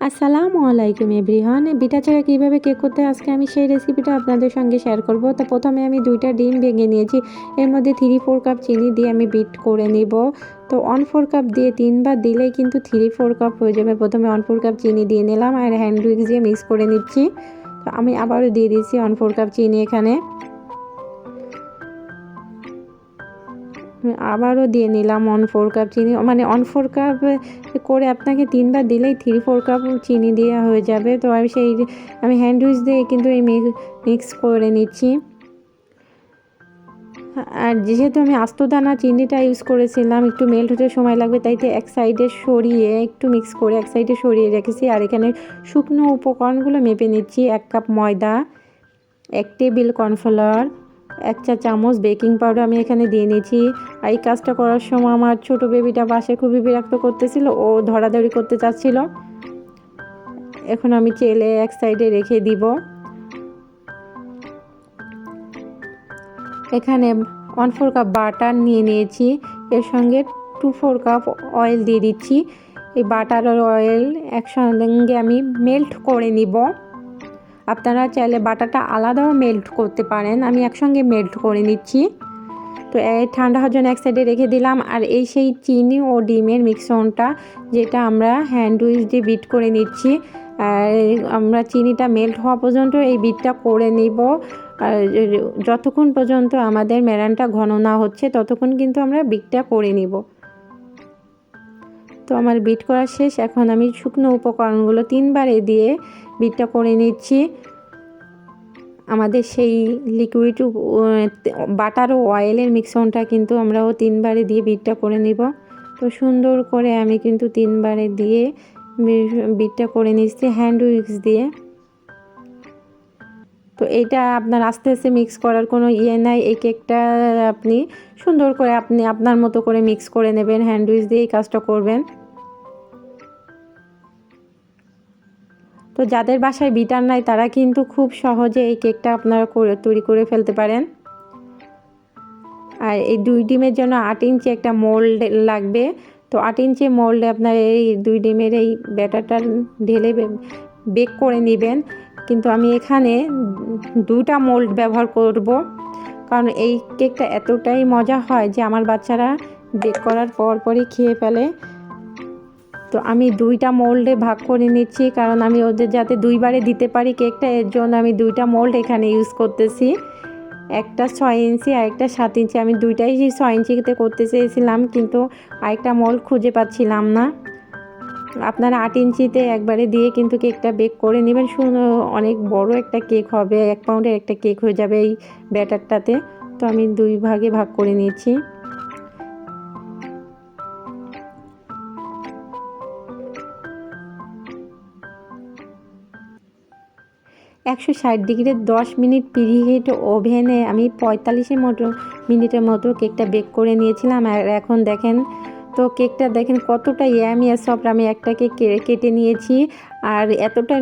আসসালামু আলাইকুম everyone. Beta ছাড়া কীভাবে কেক করতে আজকে আমি সেই রেসিপিটা আপনাদের সঙ্গে শেয়ার করব। তো প্রথমে আমি 2টা ডিম ভেঙে নিয়েছি, এর মধ্যে 3-4 কাপ চিনি দিয়ে আমি বিট করে নিব। তো 1/4 কাপ দিয়ে 3 বার দিলেই কিন্তু 3-4 কাপ হয়ে যাবে। প্রথমে 1/4 কাপ চিনি দিয়ে নিলাম আর হ্যান্ড উইক্স দিয়ে মিক্স করে নিচ্ছি। তো আমি আবারও দিয়ে দিচ্ছি 1/4 কাপ চিনি এখানে, আবারও দিয়ে নিলাম 1/4 কাপ চিনি, মানে 1/4 কাপ করে আপনাকে 3 বার দিলেই 3-4 কাপ চিনি দেওয়া হয়ে যাবে। তো আমি হ্যান্ড উইক্স দিয়ে কিন্তু এই মিক্স করে নিচ্ছি। আর যেহেতু আমি আস্ত দানা চিনিটা ইউজ করেছিলাম, একটু মেল্ট হতে সময় লাগবে, তাইতে এক সাইডে সরিয়ে একটু মিক্স করে এক সাইডে সরিয়ে রেখেছি। আর এখানে শুকনো উপকরণগুলো মেপে নিচ্ছি। 1 কাপ ময়দা, 1 টেবিল কর্নফ্লাওয়ার, 1 চা চামচ বেকিং পাউডার আমি এখানে দিয়ে নিয়েছি। আর এই কাজটা করার সময় আমার ছোট বেবিটা পাশে খুবই বিরক্ত করতেছিল, ও ধরাধরি করতে চাচ্ছিল। এখন আমি চেলে এক সাইডে রেখে দিব। এখানে 1/4 কাপ বাটার নিয়ে নিয়েছি, এর সঙ্গে 2-4 কাপ অয়েল দিয়ে দিচ্ছি। এই বাটার আর অয়েল একসঙ্গে আমি মেল্ট করে নিব। আপনারা চাইলে বাটারটা আলাদাও মেল্ট করতে পারেন, আমি একসঙ্গে মেল্ট করে নিচ্ছি। তো ঠান্ডা হওয়ার জন্য এক সাইডে রেখে দিলাম। আর এই সেই চিনি ও ডিমের মিশ্রণটা, যেটা আমরা হ্যান্ড উইক্স দিয়ে বিট করে নিচ্ছি। আর আমরা চিনিটা মেল্ট হওয়া পর্যন্ত এই বিটটা করে নিব। আর যতক্ষণ পর্যন্ত আমাদের মেরানটা ঘন না হচ্ছে ততক্ষণ কিন্তু আমরা বিটটা করে নিব। তো আমার বিট করা শেষ। এখন আমি শুকনো উপকরণগুলো 3 বারে দিয়ে বিটটা করে নিচ্ছি। আমাদের সেই লিকুইড বাটার ও অয়েলের মিশ্রণটা কিন্তু আমরাও 3 বারে দিয়ে বিটটা করে নিব। তো সুন্দর করে আমি কিন্তু 3 বারে দিয়ে বিটটা করে নিচ্ছি হ্যান্ড উইক্স দিয়ে। তো এইটা আপনার আস্তে আস্তে মিক্স করার কোনো নাই। এই কেকটা আপনি সুন্দর করে আপনি আপনার মতো করে মিক্স করে নেবেন, হ্যান্ড উইক্স দিয়ে এই কাজটা করবেন। তো যাদের বাসায় বিটার নাই তারা কিন্তু খুব সহজে এই কেকটা আপনারা তৈরি করে ফেলতে পারেন। আর এই 2 ডিমের জন্য 8 ইঞ্চি একটা মোল্ড লাগবে। তো 8 ইঞ্চি মোল্ডে আপনার এই 2 ডিমের এই ব্যাটারটা ঢেলে বেক করে নেবেন। কিন্তু আমি এখানে 2টা মোল্ড ব্যবহার করব, কারণ এই কেকটা এতটাই মজা হয় যে আমার বাচ্চারা বেক করার পরই খেয়ে ফেলে। তো আমি 2টা মোল্ডে ভাগ করে নিচ্ছি, কারণ আমি ওদের যাতে 2 বারে দিতে পারি কেকটা, এর জন্য আমি 2টা মোল্ড এখানে ইউজ করতেছি। একটা 6 ইঞ্চি আর একটা 7 ইঞ্চি। আমি 2টাই 6 ইঞ্চিতে করতে চেয়েছিলাম, কিন্তু আরেকটা মোল্ড খুঁজে পাচ্ছিলাম না। আপনারা 8 ইঞ্চিতে একবারে দিয়ে কিন্তু কেকটা বেক করে নেবেন। অনেক বড় একটা কেক হবে, 1 পাউন্ডের একটা কেক হয়ে যাবে এই ব্যাটারটাতে। তো আমি 2 ভাগে ভাগ করে নিয়েছি। 160 ডিগ্রিতে 10 মিনিট প্রিহিট ওভেনে আমি 45 মিনিটের মতো কেকটা বেক করে নিয়েছিলাম। আর এখন দেখেন, তো কেকটা দেখেন কতটা ইয়ামি আর সফট। আমি একটা কেক কেটে নিয়েছি আর এতটা